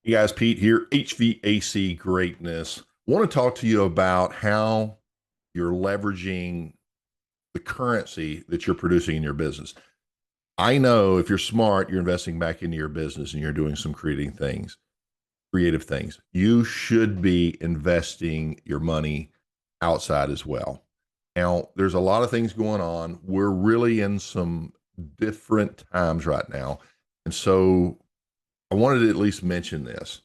Hey guys, Pete here, HVAC Greatness. I want to talk to you about how you're leveraging the currency that you're producing in your business. I know if you're smart, you're investing back into your business and you're doing some creative things. You should be investing your money outside as well. Now, there's a lot of things going on. We're really in some different times right now. And so I wanted to at least mention this.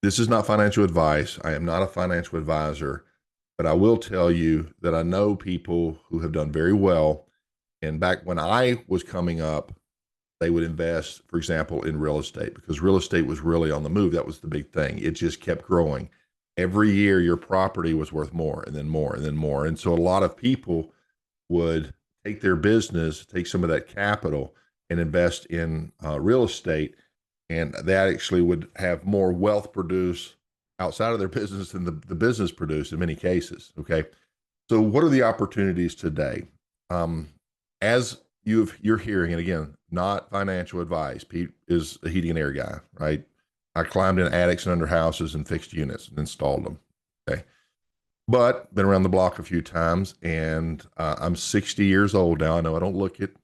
This is not financial advice. I am not a financial advisor, but I will tell you that I know people who have done very well. And back when I was coming up, they would invest, for example, in real estate because real estate was really on the move. That was the big thing. It just kept growing. Every year, your property was worth more and then more and then more. And so a lot of people would take their business, take some of that capital, and invest in real estate, and that actually would have more wealth produced outside of their business than the business produced in many cases. Okay, so what are the opportunities today? As you're hearing, and again, not financial advice. Pete is a heating and air guy, right? I climbed in attics and under houses and fixed units and installed them. Okay, but been around the block a few times, and I'm 60 years old now. I know I don't look it.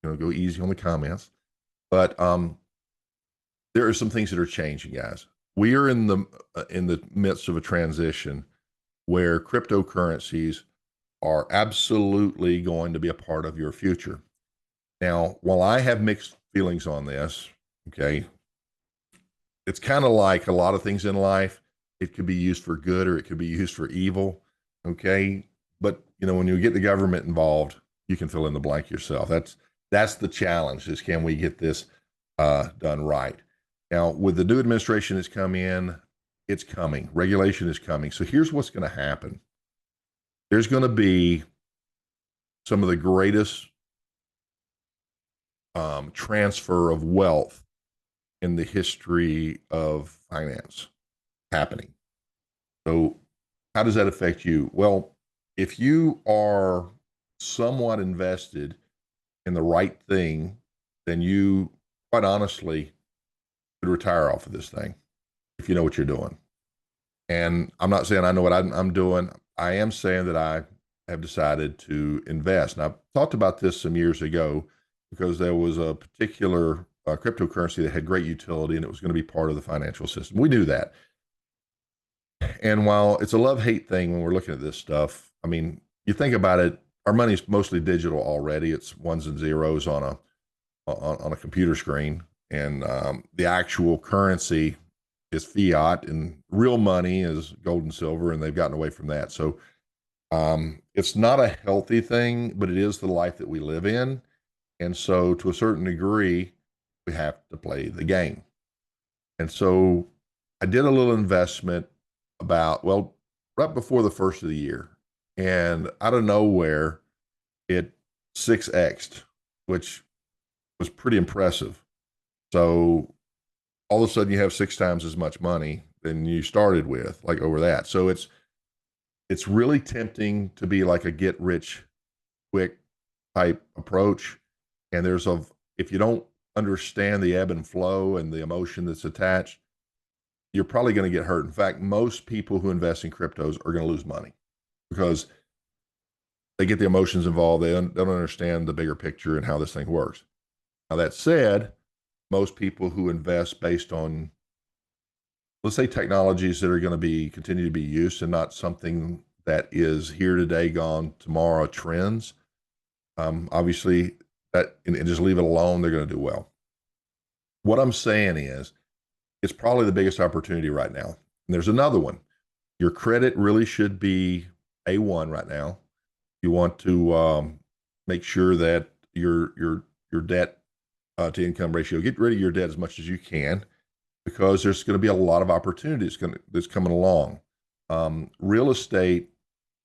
Go easy on the comments, but there are some things that are changing, guys. We are in the midst of a transition where cryptocurrencies are absolutely going to be a part of your future. Now, while I have mixed feelings on this, okay, it's kind of like a lot of things in life. It could be used for good or it could be used for evil. Okay. But when you get the government involved, you can fill in the blank yourself. That's the challenge is can we get this done right? Now, with the new administration that's come in, it's coming. Regulation is coming. So here's what's going to happen. There's going to be some of the greatest transfer of wealth in the history of finance happening. So how does that affect you? Well, if you are somewhat invested in the right thing, then you quite honestly could retire off of this thing if you know what you're doing. And I'm not saying I know what I'm doing. I am saying that I have decided to invest. And I've talked about this some years ago because there was a particular cryptocurrency that had great utility and it was going to be part of the financial system. We knew that. And while it's a love-hate thing when we're looking at this stuff, I mean, you think about it, our money's mostly digital already. It's ones and zeros on a computer screen, and the actual currency is fiat, and real money is gold and silver, and they've gotten away from that. So it's not a healthy thing, but it is the life that we live in, and so to a certain degree, we have to play the game. And so I did a little investment right before the first of the year. And out of nowhere, it 6x'd, which was pretty impressive. So all of a sudden you have 6 times as much money than you started with, like over that. So it's really tempting to be like a get rich quick type approach. And if you don't understand the ebb and flow and the emotion that's attached, you're probably going to get hurt. In fact, most people who invest in cryptos are going to lose money because they get the emotions involved. They don't understand the bigger picture and how this thing works. Now, that said, most people who invest based on, let's say, technologies that are going to continue to be used and not something that is here today, gone tomorrow trends, obviously, and just leave it alone, they're going to do well. What I'm saying is, it's probably the biggest opportunity right now. And there's another one. Your credit really should be A1 right now. You want to make sure that your debt to income ratio, get rid of your debt as much as you can, because there's going to be a lot of opportunities that's coming along. Real estate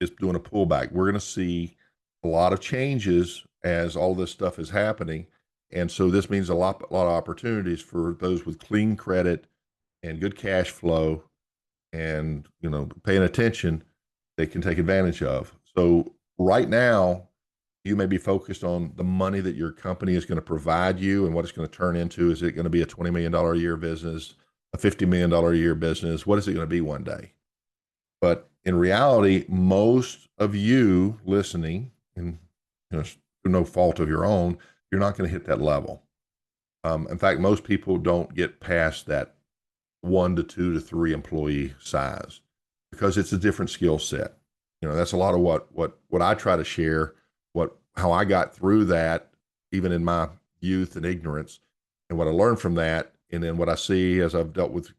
is doing a pullback. We're going to see a lot of changes as all this stuff is happening. And so this means a lot of opportunities for those with clean credit and good cash flow and, paying attention, they can take advantage of. So right now, you may be focused on the money that your company is going to provide you and what it's going to turn into. Is it going to be a $20 million a year business, a $50 million a year business. What is it going to be one day? But in reality, most of you listening, and through no fault of your own, you're not going to hit that level. In fact, most people don't get past that 1 to 2 to 3 employee size because it's a different skill set. That's a lot of what I try to share, how I got through that, even in my youth and ignorance, and what I learned from that, and then what I see as I've dealt with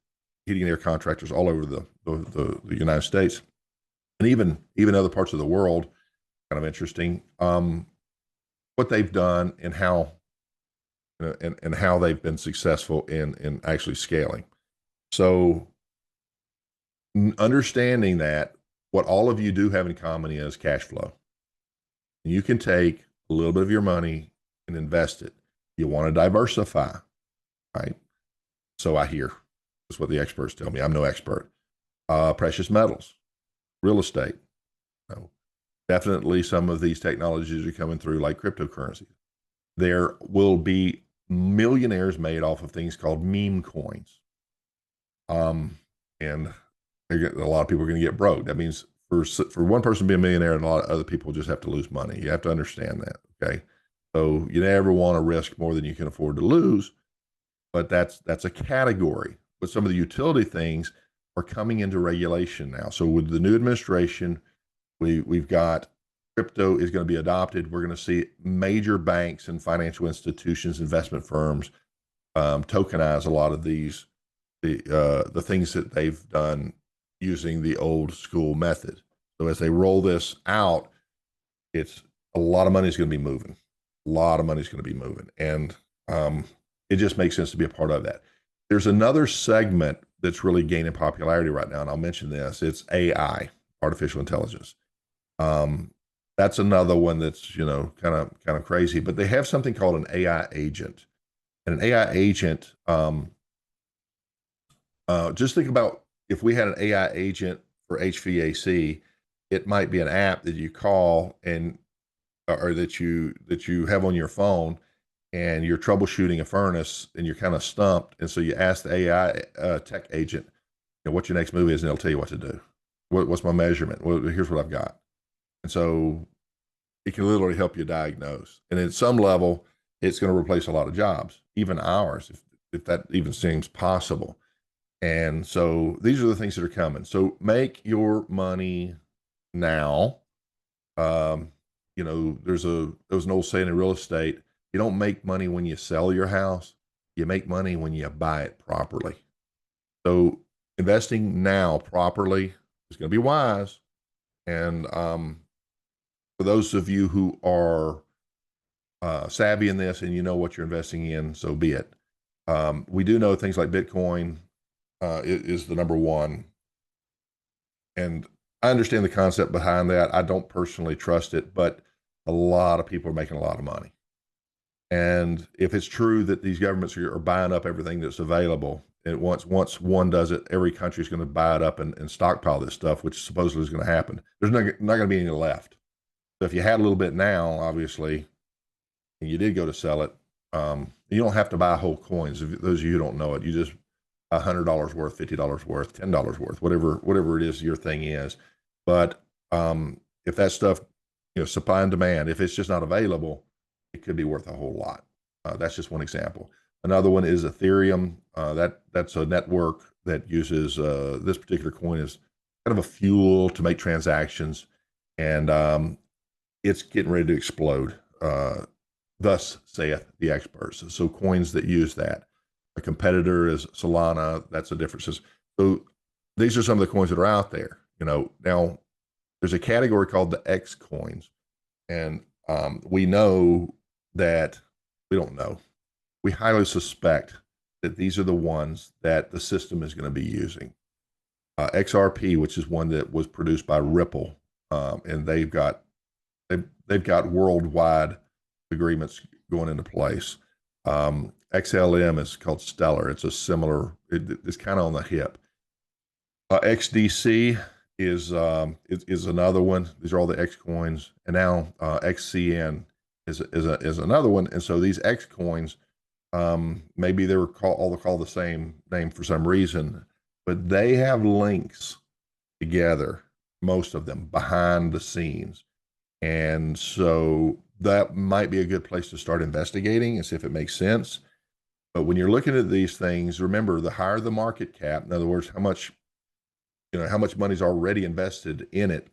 heating and air contractors all over the United States, and even other parts of the world. Kind of interesting, what they've done and how and how they've been successful in actually scaling. So understanding that what all of you do have in common is cash flow. And you can take a little bit of your money and invest it. You want to diversify, right? So I hear. That's what the experts tell me. I'm no expert. Precious metals, real estate. No. Definitely some of these technologies are coming through like cryptocurrencies. There will be millionaires made off of things called meme coins. And a lot of people are going to get broke. That means for one person to be a millionaire, and a lot of other people just have to lose money. You have to understand that. Okay. So you never want to risk more than you can afford to lose, but that's a category. But some of the utility things are coming into regulation now. So with the new administration, we've got crypto is going to be adopted. We're going to see major banks and financial institutions, investment firms, tokenize a lot of these, the things that they've done using the old school method. So as they roll this out, it's a lot of money is going to be moving. A lot of money is going to be moving. And it just makes sense to be a part of that. There's another segment that's really gaining popularity right now, and I'll mention this. It's AI, artificial intelligence. That's another one that's, kind of crazy, but they have something called an AI agent. And an AI agent, just think about if we had an AI agent for HVAC, it might be an app that you call or that you have on your phone, and you're troubleshooting a furnace and you're kind of stumped. And so you ask the AI tech agent, what your next move is, and they'll tell you what to do. What's my measurement? Well, here's what I've got. And so it can literally help you diagnose. And at some level, it's going to replace a lot of jobs, even ours, if that even seems possible. And so these are the things that are coming. So make your money now. There was an old saying in real estate, you don't make money when you sell your house, you make money when you buy it properly. So investing now properly is going to be wise. And for those of you who are savvy in this and you know what you're investing in, so be it. We do know things like Bitcoin is the number one. And I understand the concept behind that. I don't personally trust it, but a lot of people are making a lot of money. And if it's true that these governments are buying up everything that's available, and once one does it, every country is going to buy it up and stockpile this stuff, which supposedly is going to happen. There's not going to be any left. So if you had a little bit now, obviously, and you did go to sell it, you don't have to buy whole coins. If those of you who don't know it, you just $100 worth, $50 worth, $10 worth, whatever it is your thing is. But if that stuff, supply and demand, if it's just not available, it could be worth a whole lot. That's just one example. Another one is Ethereum. That's a network that uses this particular coin as kind of a fuel to make transactions, and it's getting ready to explode. Thus saith the experts. So coins that use that. A competitor is Solana. That's a difference. So these are some of the coins that are out there. Now there's a category called the X coins, and we know that we don't know. We highly suspect that these are the ones that the system is going to be using. XRP, which is one that was produced by Ripple, and they've got worldwide agreements going into place. XLM is called Stellar. It's a similar. It's kind of on the hip. XDC is another one. These are all the X coins, and now XCN is another one. And so these X coins Maybe they were all called the same name for some reason, but they have links together, most of them behind the scenes. And so that might be a good place to start investigating and see if it makes sense. But when you're looking at these things, remember the higher the market cap, in other words, how much money's already invested in it,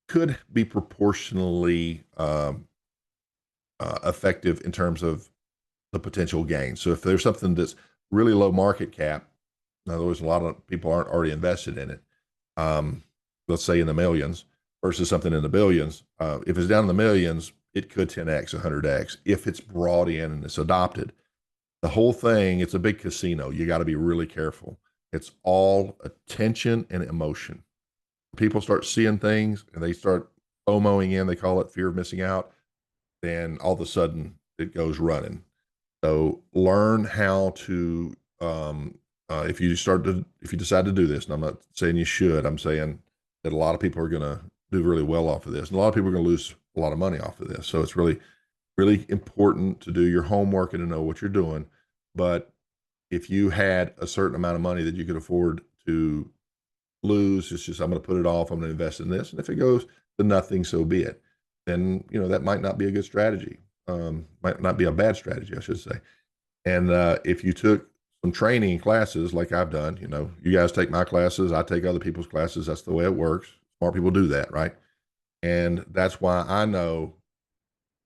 could be proportionally effective in terms of the potential gain. So if there's something that's really low market cap, in other words, a lot of people aren't already invested in it, let's say in the millions versus something in the billions, if it's down in the millions, it could 10x, 100x if it's brought in and it's adopted. The whole thing, it's a big casino. You got to be really careful. It's all attention and emotion. People start seeing things and they start FOMOing in, they call it fear of missing out, then all of a sudden it goes running. So learn how to, if you decide to do this, and I'm not saying you should, I'm saying that a lot of people are going to do really well off of this. And a lot of people are going to lose a lot of money off of this. So it's really, really important to do your homework and to know what you're doing. But if you had a certain amount of money that you could afford to lose, it's just, I'm going to put it off, I'm going to invest in this. And if it goes to nothing, so be it. Then, that might not be a good strategy. Might not be a bad strategy, I should say. And if you took some training classes like I've done, you guys take my classes, I take other people's classes. That's the way it works. Smart people do that, right? And that's why I know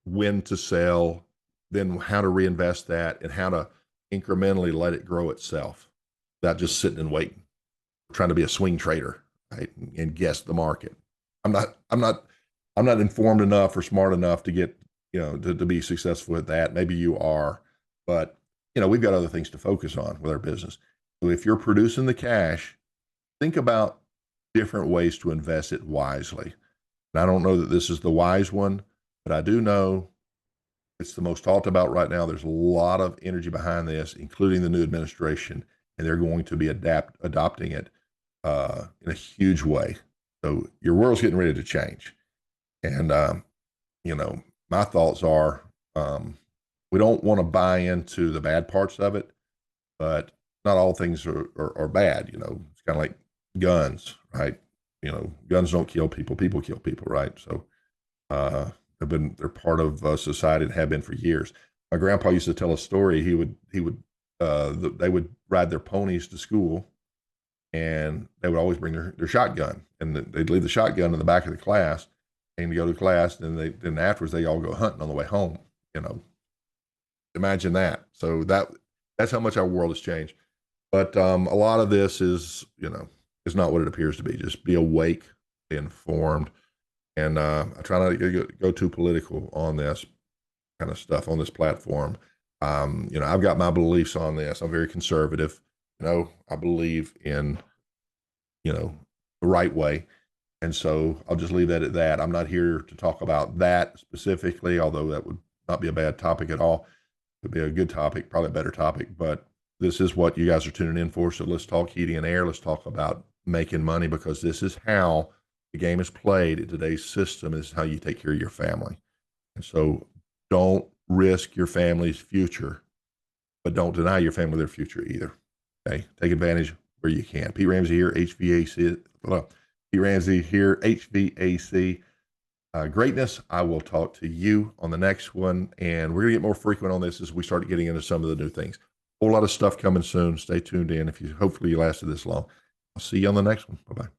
when to sell, then how to reinvest that, and how to incrementally let it grow itself without just sitting and waiting, trying to be a swing trader, right? And guess the market. I'm not informed enough or smart enough to get, to be successful at that. Maybe you are, but we've got other things to focus on with our business. So if you're producing the cash, think about different ways to invest it wisely. And I don't know that this is the wise one, but I do know it's the most talked about right now. There's a lot of energy behind this, including the new administration, and they're going to be adopting it in a huge way. So your world's getting ready to change. And, my thoughts are, we don't want to buy into the bad parts of it, but not all things are bad. It's kind of like guns, right? Guns don't kill people, people kill people, right? So, they're part of society and have been for years. My grandpa used to tell a story. They would ride their ponies to school, and they would always bring their shotgun, and they'd leave the shotgun in the back of the class and go to class. And then afterwards they all go hunting on the way home. Imagine that. So that's how much our world has changed. But a lot of this is not what it appears to be. Just be awake, be informed. And I try not to go too political on this kind of stuff on this platform. I've got my beliefs on this. I'm very conservative. I believe in, the right way. And so I'll just leave that at that. I'm not here to talk about that specifically, although that would not be a bad topic at all. It would be a good topic, probably a better topic. But this is what you guys are tuning in for. So let's talk heating and air. Let's talk about making money, because this is how the game is played in today's system. This is how you take care of your family. And so don't risk your family's future, but don't deny your family their future either. Okay. Take advantage where you can. Pete Ramsey here, HVAC. Pete Ramsey here, HVAC Greatness. I will talk to you on the next one, and we're going to get more frequent on this as we start getting into some of the new things. A whole lot of stuff coming soon. Stay tuned in. Hopefully you lasted this long. I'll see you on the next one. Bye-bye.